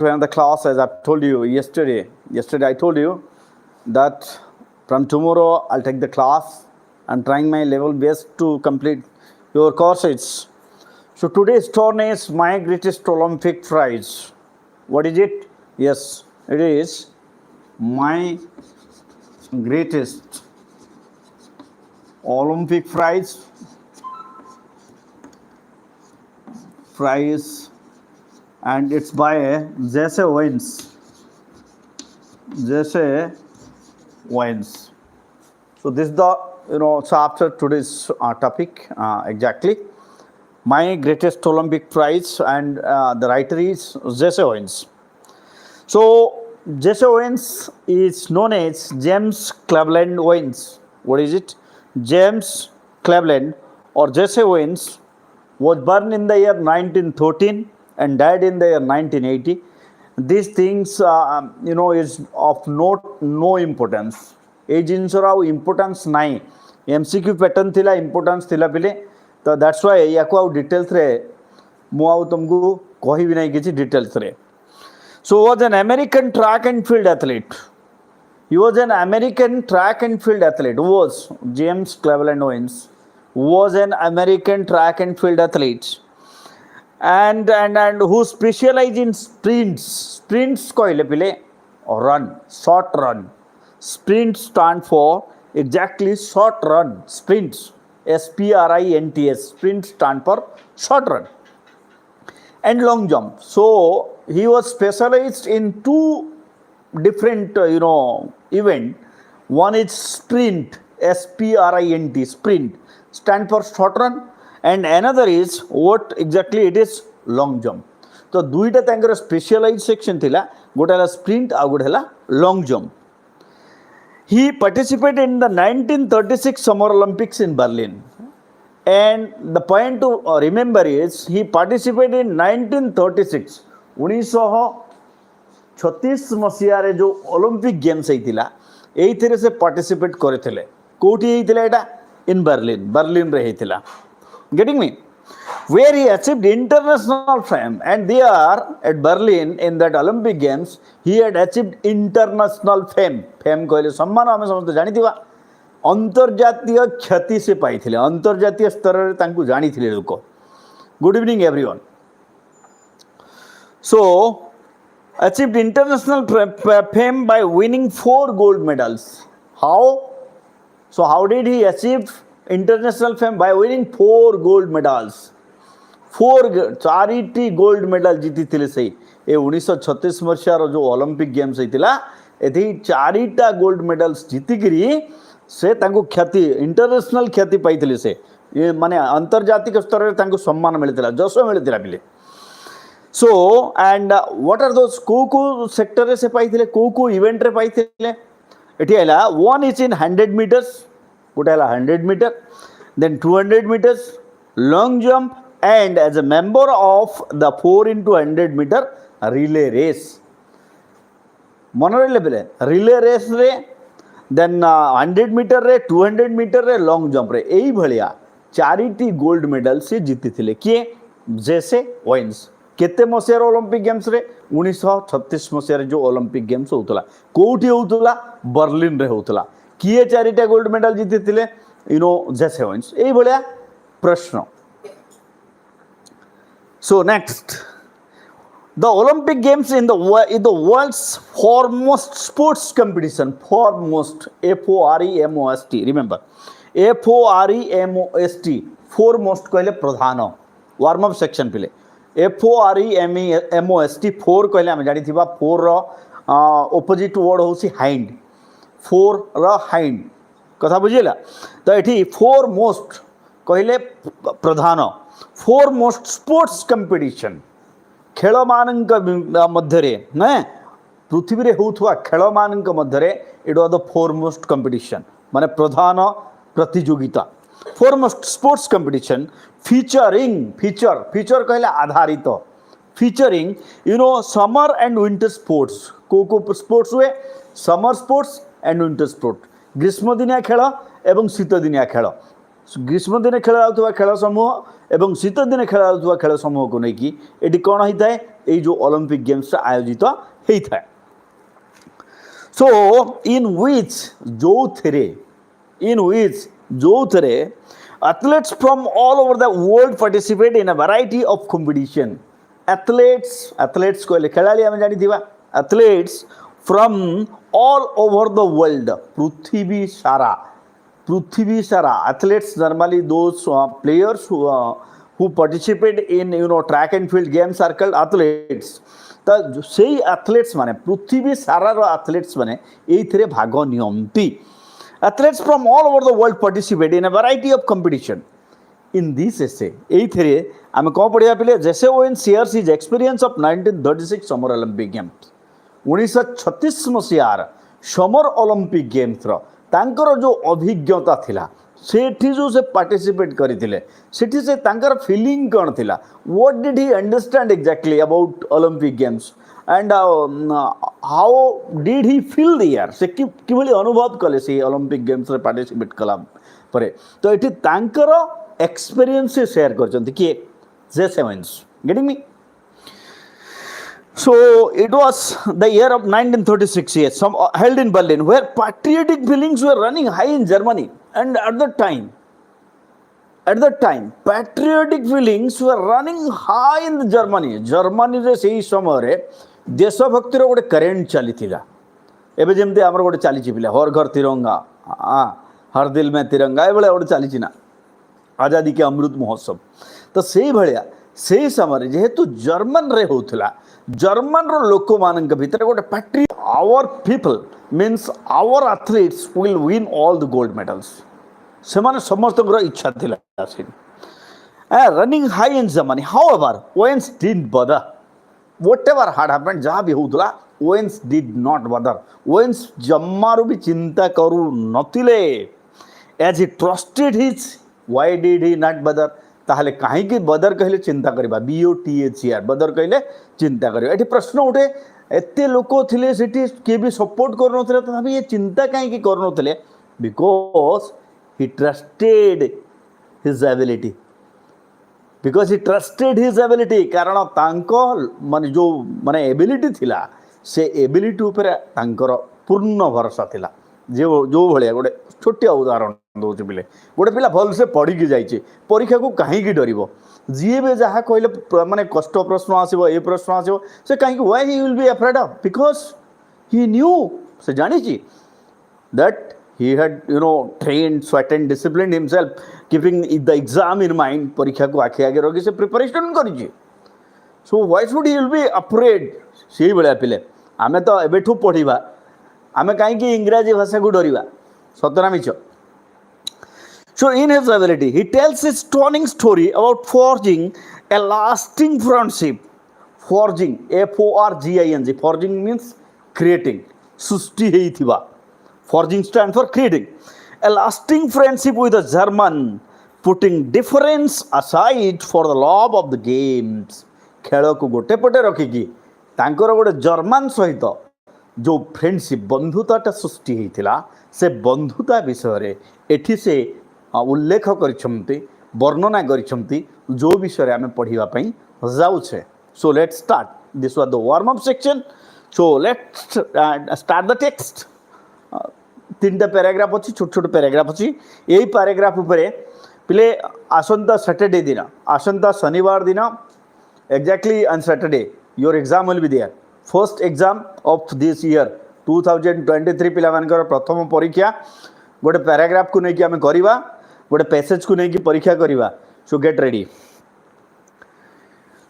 to another class. As I've told you yesterday. Yesterday I told you that from tomorrow I'll take the class. I'm trying my level best to complete your courses. So today's turn is my greatest Olympic prize. What is it? Yes, it is my greatest Olympic prize. And it's by Jesse Owens. Jesse Owens. So this is the chapter today's topic exactly. My greatest Olympic prize, and the writer is Jesse Owens. So Jesse Owens is known as James Cleveland Owens. What is it? James Cleveland or Jesse Owens was born in the year 1913 and died in the year 1980. These things, is of no importance. ए जिनसर आउ importance नाई MCQ pattern थिला importance थिला पिले तो that's why याको आउ details रे मु आउ तुमको कहि भी नहीं किछि डिटेल्स रे. So was an American track and field athlete. He was an American track and field athlete. Was James Cleveland Owens was an American track and field athlete, and who specialized in sprints. Sprints कहले पिले run, short run. Sprints stand for exactly short run. Sprints, sprints. Sprints stand for short run and long jump. So he was specialized in two different event. One is sprint, sprint, sprint stand for short run, and another is what exactly it is long jump. तो दुईटा तांकर specialise section थिला, गोटे हला sprint आ गोटे हला long jump. He participated in the 1936 Summer Olympics in Berlin, and the point to remember is he participated in 1936 1936 मसीह जो Olympic games होता है से पार्टिसिपेट करते कौटी होता इन बर्लिन रे होता. Getting me? Where he achieved international fame, and there at Berlin in that Olympic Games he had achieved international fame. Fame कहले सम्मान आमे समस्त जानी थिबा अंतर्जातीय ख्याति से पाई थिले, अंतर्जातीय स्तर रे तांकु जानी थिले लोक. Good evening everyone. So achieved international fame by winning 4 gold medals. How? So how did he achieve international fame? By winning 4 gold medals. 4 gold medal जीति थिले से ए 1936 मसीहार जो ओलंपिक गेम्स होता एथि 4टा गोल्ड मेडल्स जीतिकी से तांको ख्याति इंटरनेशनल ख्याति पाई से ये माने अंतर्जातिक स्तर रे तांको सम्मान मिलता, जश मिलता पिले. So and what are those को सेक्टर रे से पाई को इवेंट रे पाई एठी हला. वन इज इन 100 मीटर्स, गोटे हला 100 metre, then 200 metres long jump, and as a member of the 4 into 100 meter relay race. मन रे relay race रे, then 100 meter रे, 200 meter रे, long jump रे एई भलिया 4टी गोल्ड मेडल से जीति थिले. किए? जेसे ओवेन्स. केते मसियार ओलंपिक गेम्स रे? 1936 मसियार जो ओलंपिक गेम्स होतला कोठी होतला? बर्लिन रे होतला. किए 4टा गोल्ड मेडल जीति थिले? जेसे ओवेन्स. एई भलिया प्रश्न. So next, the Olympic Games in the world's foremost sports competition. Foremost, F-O-R-E-M-O-S-T. Remember, F-O-R-E-M-O-S-T. Foremost कहले प्रधान. Warm up section पिले. F-O-R-E-M-O-S-T. 4 कहले हमें जानी थी बा 4 रो opposite word होसी hind. 4 रो hind. कथा बुझिला? तो एठी foremost कहले प्रधान. फोरमोस्ट स्पोर्ट्स कंपिटिशन खेल मानक मध्यरे ना पृथ्वी रे होथुआ खेल मानक मध्यरे it was the foremost competition माने प्रधान प्रतियोगिता. फोरमोस्ट स्पोर्ट्स कंपिटिशन फीचर कहले आधारित featuring summer and winter sports. को स्पोर्ट्स हुए? Summer sports and winter sports. ग्रीष्म दिनिया खेल एवं शीत दिनिया खेल. ग्रीष्म दिन खेल जाऊा खेल समूह एवं शीत दिन खेल जाऊा खेल समूह को लेकिन ये कौन होता है ये जो ओलंपिक गेम्स आयोजित होता है सो इन विच athletes from all over the world participate in a variety of competition athletes को खेलाड़ी आम जानी athletes from all over the world पृथ्वी सारा athletes normally those players who participate in track and field games are called athletes तो से athletes माने पृथ्वी सारा athletes माने ये भाग नियंती athletes from all over the world participate in a variety of competition in this essay एइथरे आमे को पढिया पिले Jesse Owens shares his experience of 1936 Summer Olympic Games 1936 मसियार समर ओलंपिक गेम्स रो तांकर जो अभिज्ञता थिला सेठी जो से पार्टिसिपेट करिथिले सेठी से तांकर फीलिंग कोन थिला what did he understand exactly about Olympic games and how did he feel the year से किभली अनुभव कले से ओलंपिक गेम्स रे पार्टिसिपेट कला परे तो एठी तांकर एक्सपीरियंस से शेयर करचंती कि Jesse Owens getting me So it was the year of 1936 yes, held in Berlin where patriotic feelings were running high in Germany and at that time patriotic feelings were running high in Germany रे सेही समय रे देशभक्ति रो गोटे current चली थिला एबे जेमते हमर गोटे चली छि पिला हर घर तिरंगा हर दिल में तिरंगा ए बेले गोटे चली छि ना आजादी के अमृत महोत्सव तो सेही भलिया से समय जेहेतु जर्मन रे होथला जर्मन रो लोक मानक भीतर गोटे पैट्री our people means our athletes will win all the gold medals से माने समस्त इच्छा थिला running high in Germany however Owens didn't bother whatever had happened जहाँ भी होथला Owens did not bother Owens जम्मारू भी चिंता करू नथिले as he trusted his why did he not bother ताहले कहीं बदर कहले चिंता करबा BOTHER बदर कहले चिंता करबा एठी प्रश्न उठे एते लोक थिले सेठी के भी सपोर्ट कर नथिले तथापि ये चिंता कहीं कर नथिले because he trusted his ability कारण तांको माने जो माने एबिलिटी थिला से एबिलिटी ऊपर तांकर पूर्ण भरोसा थिला जो भाया गोटे छोटिया उदाहरण दौर पिले गोटे पिला भल से पढ़ी जाइए परीक्षा को कहीं डर जी भी जहाँ कहले माने कष्ट प्रश्न आसो ये प्रश्न आसो से कहीं why he will be afraid of because he knew से जानी that he had trained sweat and discipline himself keeping the exam in mind परीक्षा को आखि आगे रखी से प्रिपरेशन करी so why should he will be afraid से भाया पिले आम तो एबेठू पढ़ा आम कहीं इंग्राजी भाषा को डरवा Satna मिछ So in his ability, he tells his stunning story about forging a lasting friendship. Forging, F-O-R-G-I-N-G. Forging means creating. Susti hei thiba. Forging stands for creating. A lasting friendship with a German, putting difference aside for the love of the games. खेल को गोटे पटे रखिकी तांकर गोटे German सहित जो friendship बंधुताटा सृष्टि होता से बंधुता विषय रे एठी से उल्लेख करिसंती वर्णना करिसंती जो विषय आम पढ़ापी जाऊे so let's start this was the warm up section so let's start the text 3टा पैराग्राफ अच्छी छोट छोट पैराग्राफ अच्छी यही पैराग्राफ उपरे पिले आसंता सैटरडे दिन आसंता शनिवार दिन exactly on Saturday your exam will be there first exam of this year 2023 पिला मानकर प्रथम परीक्षा गोटे पैराग्राफ को लेकिन आम करवा गोटे पैसेज को लेकिन परीक्षा करवा सो get ready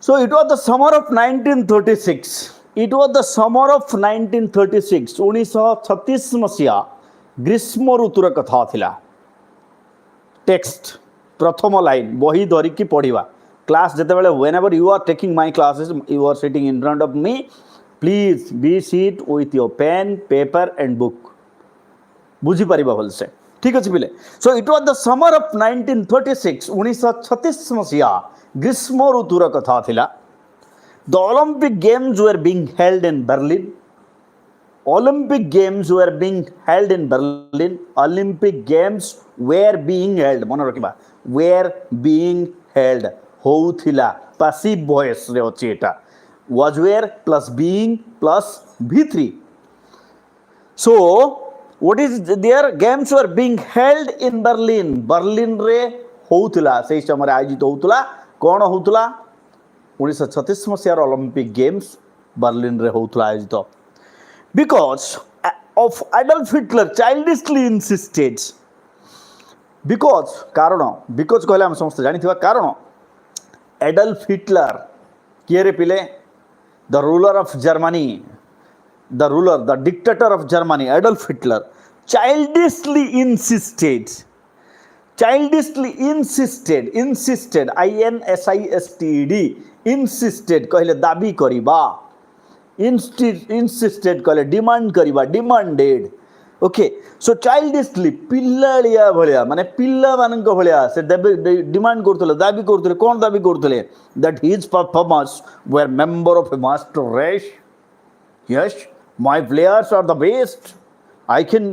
so it was the summer of 1936 it was the summer of 1936 1936 मसीहा ग्रीष्म ऋतुर कथा थिला टेक्स्ट प्रथम लाइन बही धरिकी पढ़ा क्लास जिते बड़े whenever you are taking my classes you are sitting in front of me please be seat with your pen paper and book बुझीपर भलसे ठीक अच्छे पिले so it was the summer of 1936 1936 मसीहा ग्रीष्म ऋतुर कथा थिला the Olympic games were being held in Berlin Olympic Games were being held in Berlin. Olympic Games were being held मन रखिबा were being held होउथिला passive voice रे अछि एटा was were plus being plus v3 so what is their games were being held in Berlin रे होउथिला सेही समय आयोजित होउथिला कोन होउथिला 1936 मसियार Olympic games Berlin रे होउथिला आयोजित because of Adolf Hitler childishly insisted because कारण because कहले हम समस्त जानिथिबा कारण एडल्फ हिटलर किए रे पिले the ruler of Germany the dictator of Germany Adolf Hitler childishly insisted insisted insisted कहले दाबी करिबा insisted कहले डिमांड करिबा demanded ओके सो childishly पिल्लालिया भलिया माने पिल्ला मानक भलिया से डिमांड करथले दाबी करथले कोन दाबी करथले that his performers were member of a master race yes my players are the best I can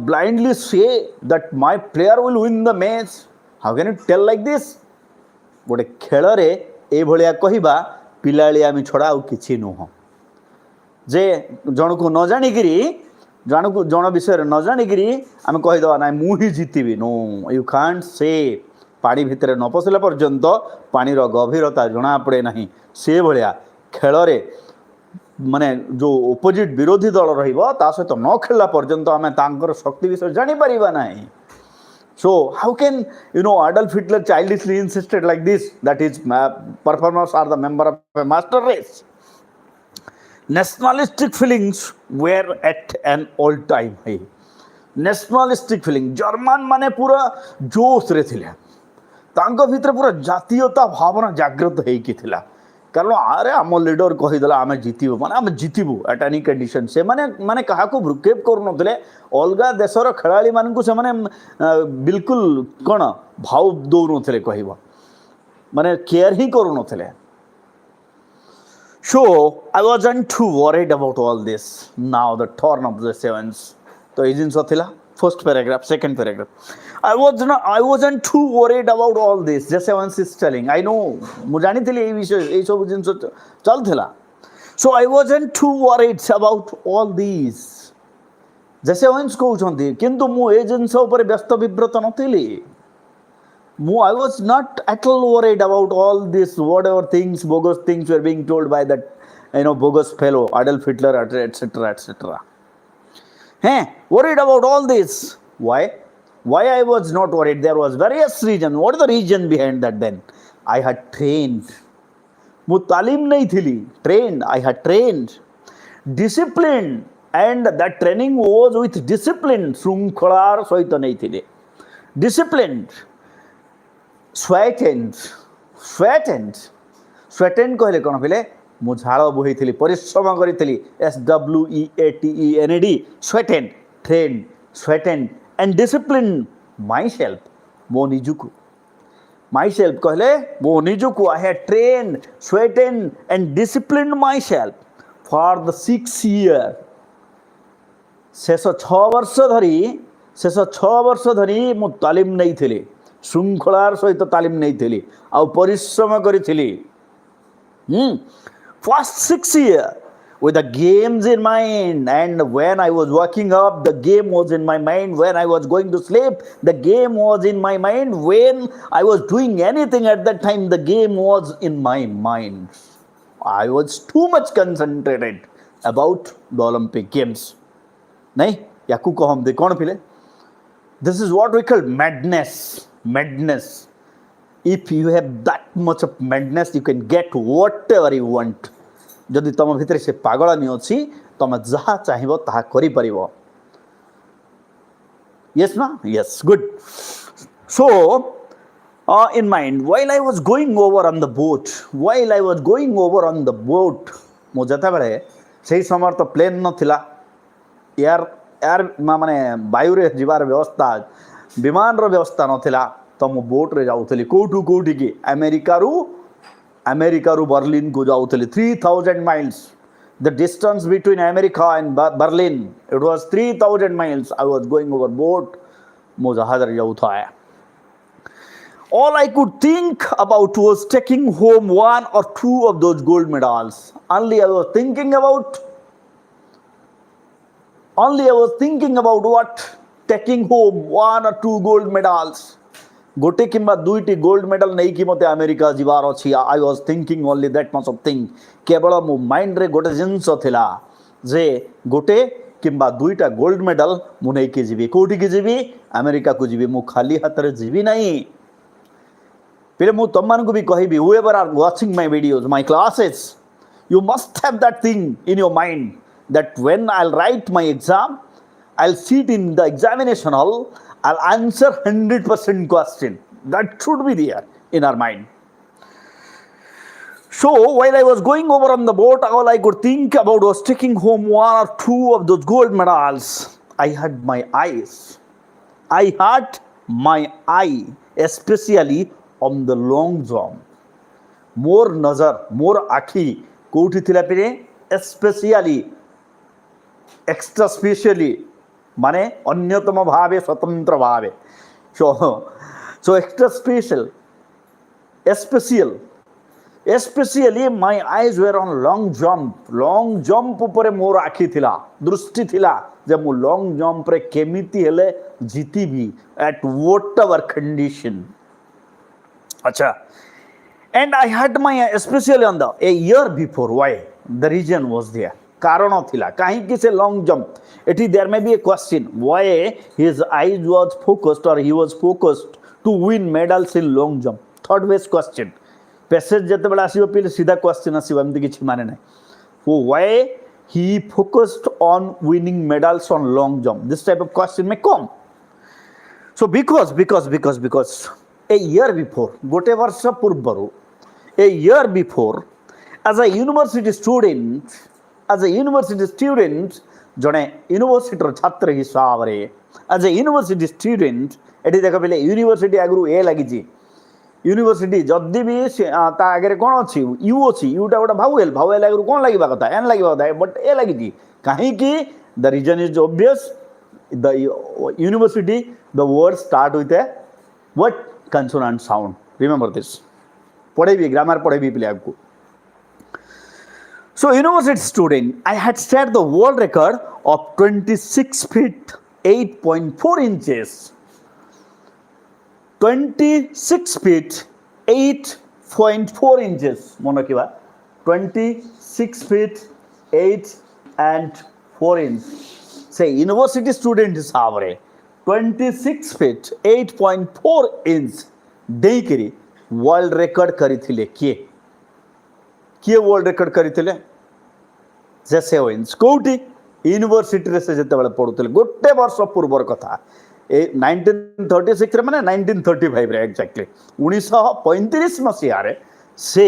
blindly say that my player will win the match how can you tell like this गोटे खेल रे ए भलिया कहिबा पिलालिया मी छडा आ किछि नुह जे जण को न जानि गिरी जण विषय न जानि गिरी आमे कहि दवा ना मु ही जीतिबी नो यू कांट से पानी भितर न पसला पर्यंत पानी रो गभीरता जणा पड़े नाही से भलिया खेल रे माने जो ऑपोजिट विरोधी दल रहिबो ता सहित न खेलला पर्यंत आमे तांकर शक्ति विषय जानि परिबा नाही so how can Adolf Hitler childishly insisted like this that his performers are the member of a master race nationalistic feelings were at an all time high nationalistic feeling German माने पूरा जोश रे थिले तांको भितर पूरा जातीयता भावना जागृत हेई कि थिला कारण अरे आम लीडर कहीदेला आम जीतबू माने आम जीतबू एट एनी कंडीशन से माने कहा भ्रुक्षेप करूनथिले अलग देशर खेलाड़ी मानकु से माने बिल्कुल कौन भाव दौनथिले कहबो माने केयर ही करूनथिले so I wasn't too worried about all this now the turn of the sevens तो ये जिनस थिला first paragraph second paragraph I wasn't too worried about all this Jesse Owens is telling I know मु जानि थिले ए विषय ए सब जिनस चल थिला so I wasn't too worried about all these Jesse Owens कहउछंती किंतु मु ए जिनस ऊपर व्यस्त विब्रत नथिली I was not at all worried about all this whatever things bogus things were being told by that bogus fellow Adolf Hitler etc worried about all this why I was not worried there was various reason what is the reason behind that then I had trained mu talim nahi thili trained I had trained disciplined and that training was with discipline shrunkhalar saହିତ nahi thile disciplined sweatened कहले कोन पिले मु झाळ बोहिथिली परिश्रम करिथिली SWEATENED sweatened trained sweatened and disciplined myself मो निजुकु myself कहले मो निजुकु I had trained sweatened and disciplined myself for the 6 year शेष 6 वर्ष धरी मु तालीम नै थिली श्रृंखलार सहित तालीम नहीं थी आ परिश्रम करी first 6 years with the games in mind and when I was waking up the game was in my mind when I was going to sleep the game was in my mind when I was doing anything at that time the game was in my mind I was too much concentrated about the Olympic games नहीं याकू को हम दे कौन पिले this is what we call madness if you have that much of madness you can get whatever you want जदि तुम भितर से पागलानी अच्छी तुम जहाँ चाहिए ताहा करि परिबो yes na yes good so in mind while I was going over on the boat मो जता बेले सही समय तो प्लेन नथिला यार माने वायु रे जीवार व्यवस्था विमान रो व्यवस्था नथिला तो मु बोट रे जाउथली कोठी की अमेरिका रु बर्लिन को जाउथली 3000 miles the distance between America and Berlin it was 3000 miles I was going over boat मो जहाज जाऊथा है. All I could think about was taking home one or two of those gold medals. Only I was thinking about what? Taking home one or two gold medals. गोटे किंबा दुईटी gold medal नहीं कि मते America जीवार अछि. I was thinking only that much of thing. केवल मो mind रे गोटे जिंस थिला जे गोटे किंबा दुईटा गोल्ड मेडल मु नहीं कि जीवी. कोठी कि जीवी? अमेरिका को जीवी. मु खाली हाथ रे जीवी नहीं. फिर मु तुम मान को भी कहिबी, whoever are watching my videos, my classes, you must have that thing in your mind that when I'll write my exam, I'll sit in the examination hall, I'll answer 100% question. That should be there in our mind. So while I was going over on the boat, all I could think about was taking home one or two of those gold medals. I had my eye especially on the long jump. More nazar, more akhi कोठी थिला पिरे, especially extra specially माने अन्यतम भावे, स्वतंत्र भावे. So extra special, especially my eyes were on long jump ऊपर मोर आखि थिला, दृष्टि थिला जब मु long jump रे केमिति हेले जीतीबी at whatever condition. अच्छा. And I had my especially on the a year before. Why? The reason was there. कारण थिला कहीं कि से long jump. It is there may be a question why his eyes was focused or he was focused to win medals in long jump. Third best question. Passage जते बड़ा आसीबो पिले सीधा question आसीबो एमति किछि माने नै. Why he focused on winning medals on long jump? This type of question may come. So because a year before, gote varsha purbaru, a year before, as a university student, jone university chhatra hisabare, as a university student, eti dekha pile university agru a lagiji. University जदि भी ता आगे कौन अच्छी you अच्छी Utah गोटे vowel आगे कौन लगे कथा एन लगे कथा बट ए लगी कहीं the reason is obvious. The university the word start with a what consonant sound. Remember this. पढ़ेबी ग्रामर पढ़ेबी पिले आपको. So university student, I had set the world record of 26 feet 8.4 inches. 26 feet 8.4 inches. Mona kiba 26 feet 8 and 4 inch. Say university student is avare 26 feet 8.4 inch देकरी world record करिथिले. किए world record करिथिले? जेसे Owens. कोठी university रे से जते बेले पढुथिले गोटे वर्ष पूर्वर कथा. ए 1936 रे माने 1935 रे एक्जेक्टली 1935 मसिया रे से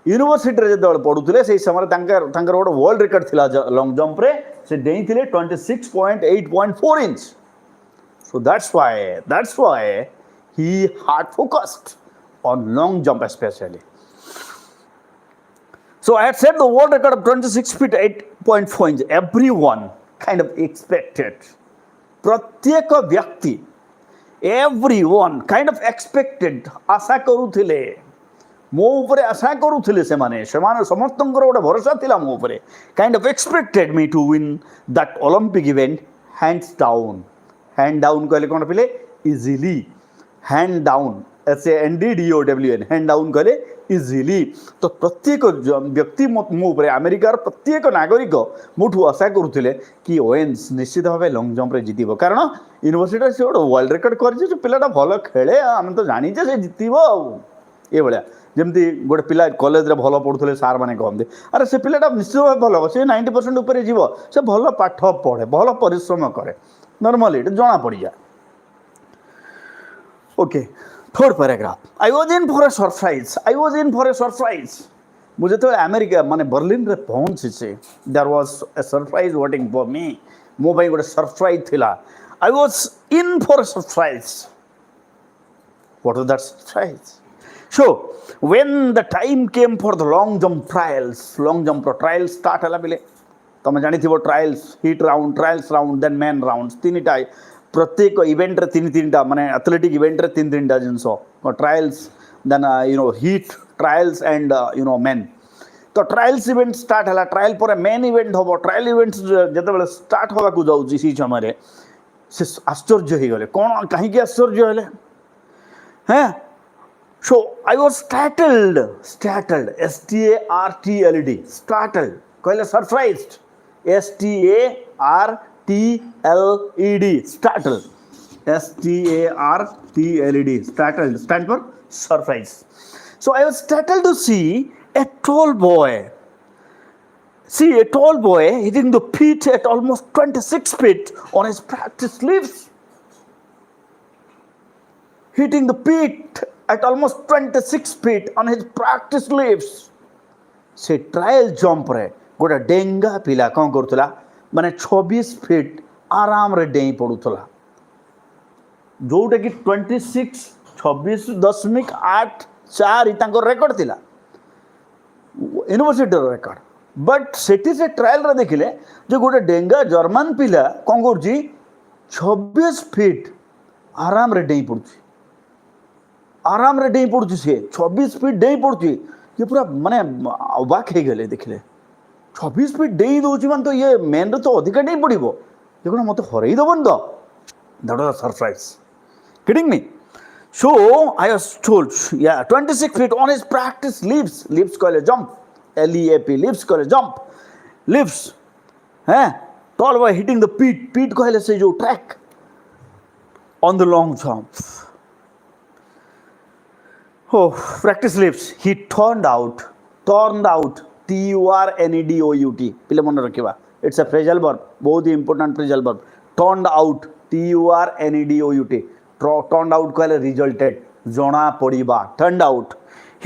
यूनिवर्सिटी रे जते बेले पढुथिले सेही समय तांकर गोटे वर्ल्ड रेकर्ड थिला लॉन्ग जंप रे. से डेइथिले 26.8.4 inch. So that's why he had focused on long jump especially. So I had set the world record of 26 feet 8.4 inch. Everyone kind of expected. प्रत्येक व्यक्ति everyone kind of expected आशा करूथिले मो ऊपर आशा करूथिले से माने समस्तंकर गोटे भरोसा थिला मो ऊपर. Kind of expected me to win that Olympic event hands down. Hand down कहले कौन पिले easily. Hand down SANDDOWN hand down कहले इजिली. तो प्रत्येक व्यक्ति मो ऊपर अमेरिकार प्रत्येक नागरिक मोठू आशा करुथिले कि ओवेन्स निश्चित भाव लॉन्ग जंप रे जितिबो. कारण यूनिवर्सिटी से गोटे वर्ल्ड रेकर्ड कर पिलाटा भल खेले आम तो जानिचे से जितिबो. ए भलिया जेमती गोटे पिला कॉलेज रे भल पढुथले सार माने कहते अरे से पिलाटा निश्चित भाव भल से 90% ऊपर जीव से भल पाठ पढ़े भल परिश्रम करे नॉर्मली जना पड़ जाए. Okay third paragraph. I was in for a surprise. मुझे तो अमेरिका माने बर्लिन रे पहुंची से there was a surprise waiting for me. मो भाई गोटे सरप्राइज थिला. I was in for a surprise. What was that surprise? So when the time came for the long jump trials start हला बिले. तुम जानी trials heat round trials round then main round तीन टा प्रत्येक इवेंट रे तीन तीन टा माने एथलेटिक इवेंट रे तीन तीन टा जिंस trials then heat trials and main तो ट्रायल्स इवेंट स्टार्ट है ट्रायल पर मेन इवेंट हम ट्रायल इवेंट जो स्टार्ट होगा जाऊँगी से समय से आश्चर्य हो गले कौन कहीं आश्चर्य हेले हैं so I was startled STARTLED startled कहले surprised STARTLED STARTLED startled stand for surprise. So I was startled to see a tall boy hitting the pit at almost 26 feet on his practice leaves. Hitting the pit at almost 26 feet on his practice leaves. से trial jump रे गोटे डेंगा पिला कौन करुला माने 26 feet आराम रे डेई पड़ुला जोटा कि 26.8 रेकर्ड थिला यूनिवर्सिटी रेकर्ड बट सेठी से ट्रायल रे देखिले जो गोटे डेंगा जर्मन पिला कौन करुची 26 फीट आराम रे डेई पड़ुची से 26 फीट डेई पड़ुची ये पूरा माने अबाक हो गले देखिले 26 फीट डेई दौची मान तो ये मेन रे तो अधिक डेई पड़ो ये कौन मत हरई दबन तो that was a surprise kidding me so I was told 26 feet on his practice leaps कहले जंप LEAP लिव्स कहले जंप लिव्स हैं tall boy hitting the pit कहले से जो track on the long jump Oh, practice lips. He turned out. TURNEDOUT. पिले मन रखिबा it's a phrasal verb बहुत ही important phrasal verb turned out TURNEDOUT turned out कहले रिजल्टेड जना पड़िबा turned out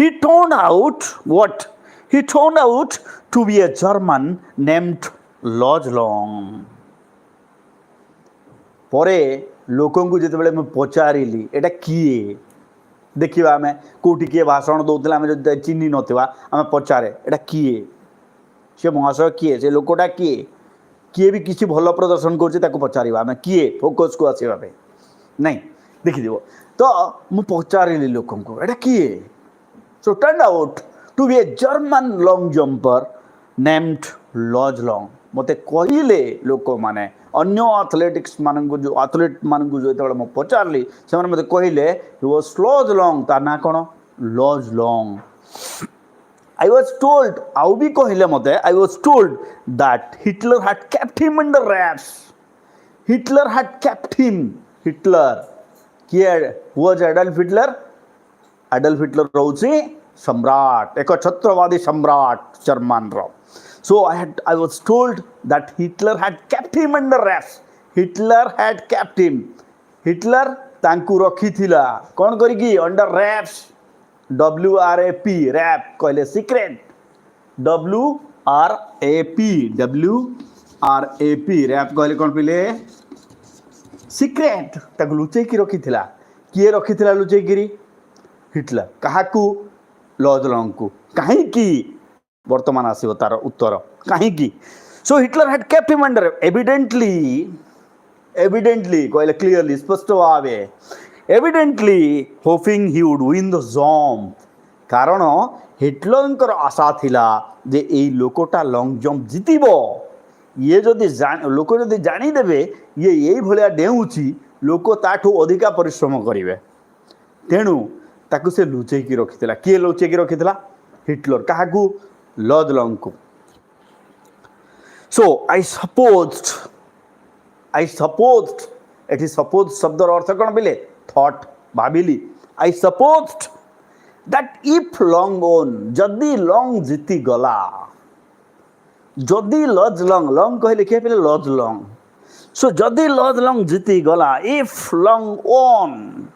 he turned out what he turned out to be a German named Lodgelong परे लोकन को जते बेले मैं पचारिली एटा किए देखिबा आमे कोठी किए भाषण दउतला आमे जदि चिन्ही नथिबा आमे पचारे एटा किए से महाशय किए से लोकटा किए भी किसी भल प्रदर्शन करछे ताको पचारिबा आमे किए फोकस को आसीबा पे नहीं देखि देबो तो मु पचारिली लोकन को एटा किए so turn out to be a German long jumper named Luz Long मते कहिले लोक माने अन्य एथलेटिक्स मानन जो एथलेट मानन जो जेतबे म पचारली से माने मते कहिले ही वाज लॉजलॉन्ग ता ना कोन लॉजलॉन्ग आई वाज टोल्ड आउ भी कहिले मते I was told that Hitler had kept him under wraps Hitler had kept him Hitler was Adolf Hitler रोची सम्राट एक छत्रवादी सम्राट जर्मन रो So I was told that Hitler had kept him under wraps. Hitler had kept him. Hitler तांकु रखी थिला कौन करिकी under wraps. WRAP rap कहले secret. WRAP rap कहले कौन पिले secret ताकु लुचै की रखी थिला किए रखी थिला लुचै गिरी हिटलर काहाकू लॉजलॉन्ग को काहे की वर्तमान आसीबो तार उत्तर कहीं so Hitler had kept him under evidently कहले क्लियरली स्पष्ट भावे evidently hoping he would win the jump कारण हिटलर आशा थिला जे एई लोकटा लॉन्ग जंप जितिबो ये जदि लोक जदि जानी देबे ये एई भलिया डेउची लोक ताठू अधिका परिश्रम करिवे तेणु ताकू से लुचै की रखिथिला किए लुचै की रखिथिला हिटलर काहाकू लॉजलॉन्ग को सो आई सपोज्ड एटी सपोज शब्द अर्थ कौन बोले थॉट भाविली I supposed that if Long won जदि लॉन्ग जीति गला जदि लॉन्ग कहले के पे लॉजलॉन्ग सो जदि लॉजलॉन्ग जीति गला if Long own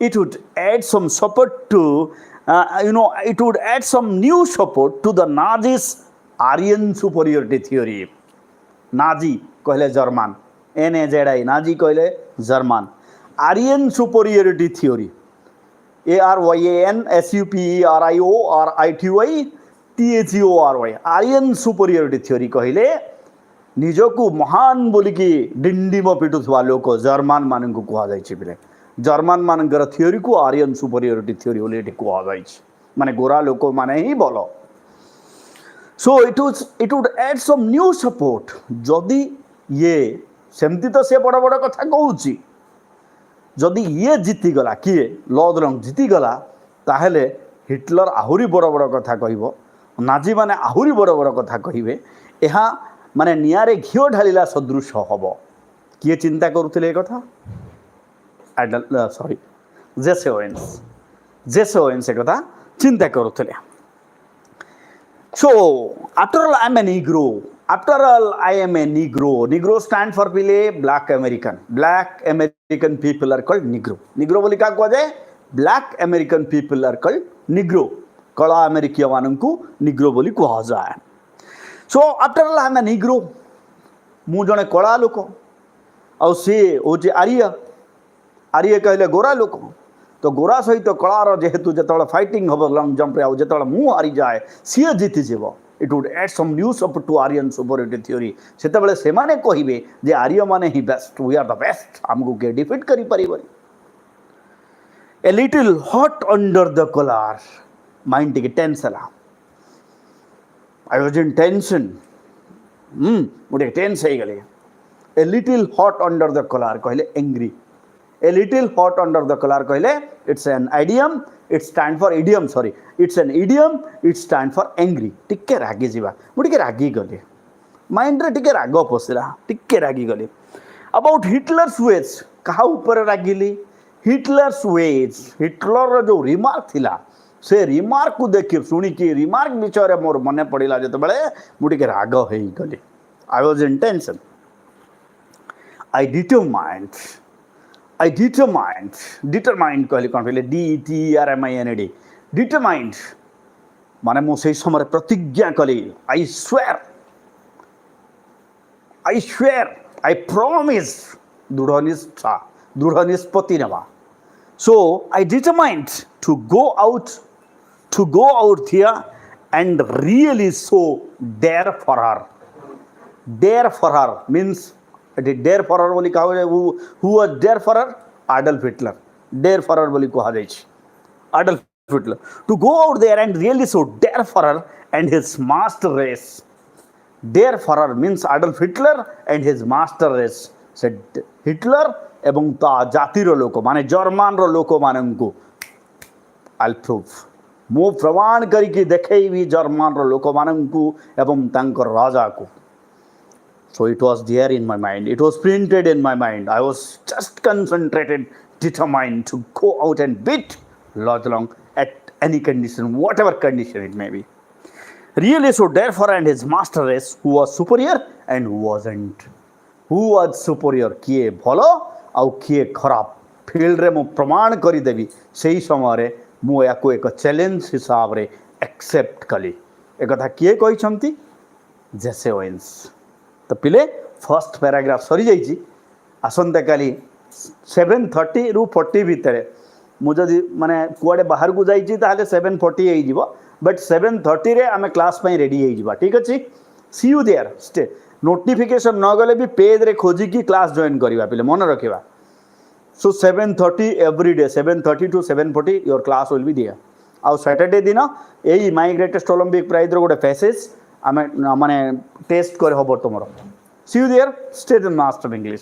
it would add some support to it would add some new support to the Nazis Aryan superiority theory. Nazi कहले जर्मन NAZI नाजी कहले German Aryan superiority theory ARYAN SUPERIORITY THEORY Aryan superiority theory कहले ନିଜକୁ ମହାନ ବୋଲିକି ଡିଣ୍ଡିମ ପିଟୁଥିବା ଲୋକ German ମାନଙ୍କୁ କୁହାଯାଇଛି ପିଲେ ଜର୍ମାନ ମାନଙ୍କର ଥିଓରିକୁ ଆରିୟନ୍ ସୁପରିୟରିଟି ଥିଓରି ବୋଲି ଏଠି କୁହାଯାଇଛି ମାନେ ଗୋରା ଲୋକମାନେ ହିଁ ଭଲ so it would add some new support ଯଦି ଇଏ ସେମିତି ତ ସେ ବଡ଼ ବଡ଼ କଥା କହୁଛି ଯଦି ଇଏ ଜିତିଗଲା କିଏ ଲର୍ଡ ଜିତିଗଲା ତାହେଲେ ହିଟଲର ଆହୁରି ବଡ଼ ବଡ଼ କଥା କହିବ ନାଜିମାନେ ଆହୁରି ବଡ଼ ବଡ଼ କଥା କହିବେ ଏହା ମାନେ ନିଆଁରେ ଘିଅ ଢାଳିଲା ସଦୃଶ ହବ କିଏ ଚିନ୍ତା କରୁଥିଲେ ଏ କଥା ସରି ଜେସେ ଓଏନ୍ସ ଏ କଥା ଚିନ୍ତା କରୁଥିଲେ So, after all, I am a Negro. After all, I am a Negro. Negro stand for pile Black American. Black American people are called Negro. Negro बोली क्या कुआ जाए? Black American people are called Negro. कला अमेरिकिया वालों को Negro बोली कुआ जाए. So, after all, I am a Negro. मु जने कला लोको. और से ओजे आर्य कहले गोरा लोको. तो गोरा सहित कलार जेहेतु जो फाइटिंग हम लंग जंप जो मु हारी जाए सी जीतिव it would add some new support to Aryan superiority theory से कहे जे आर्य माने ही best we are the best आमको किए डिफिट करि परिबनी a little hot under the collar mind टिके टेंस हला आई वाज इन टेंशन मुझे टेंस हो गले a little hot under the collar कहले angry A little hot under the collar कहले it's an idiom it stand for idiom sorry it's an idiom it stand for angry टिके रागी जीवा मु टिके रागी गले माइंड रे टिके राग पसिला टिके रागी गले अबाउट हिटलर्स वेज कहा ऊपर रागिली हिटलर्स वेज हिटलर जो रिमार्क थिला से रिमार्क को देखि सुनी कि रिमार्क विचार मोर मने पड़िला जते बेले मु टिके राग हेई गले आई was in tension I determined कहले कौन पहले DETERMINED determined माने मु से समय प्रतिज्ञा कली I swear I promise दृढ़ निष्पत्ति नेबा so I determined to go out there and really show dare for her means der Führer बोली कहा who was der Führer Adolf Hitler der Führer बोली कहा जाए Adolf Hitler to go out there and really so der Führer and his master race der Führer means Adolf Hitler and his master race से Hitler एवं ता जातिर लोक माने German रो लोक माननकु आई proof मो प्रमाण करिकि देखैबी जर्मान रो लोक माननकु एवं तांकर राजा को So it was there in my mind. It was printed in my mind. I was just concentrated, determined to go out and beat Lord Long at any condition, whatever condition it may be. Really, so therefore, and his master race, who was superior and who wasn't. Who was superior? किए भलो आउ किए खराब. Field रे मु प्रमाण करी देवी. सही समय रे मु याको एक चैलेंज हिसाब रे एक्सेप्ट कली. एक कथा किए कहि छंती? जेसे ओवेन्स. तो पिले फर्स्ट पैराग्राफ सरी जाइए आसंता काली 7:30 ରୁ 40 भितर मुझे माने कुआडे बाहर को जाइए ताहले 7:40 हो बट 7:30 रे आमे क्लास पे रेडी हो ठीक अच्छे सी यू देयर स्टे नोटिफिकेशन न गले भी पेज रे खोजी की क्लास जॉइन करवा पिले मन रखिबा so 7:30 every day 7:30 to 7:40 your class will be there आउ सैटरडे दिन यही माई ग्रेटेस्ट ओलंपिक प्राइज रो गोटे फैसेस आमे माने टेस्ट करे हबो तमरो see you there stay the master English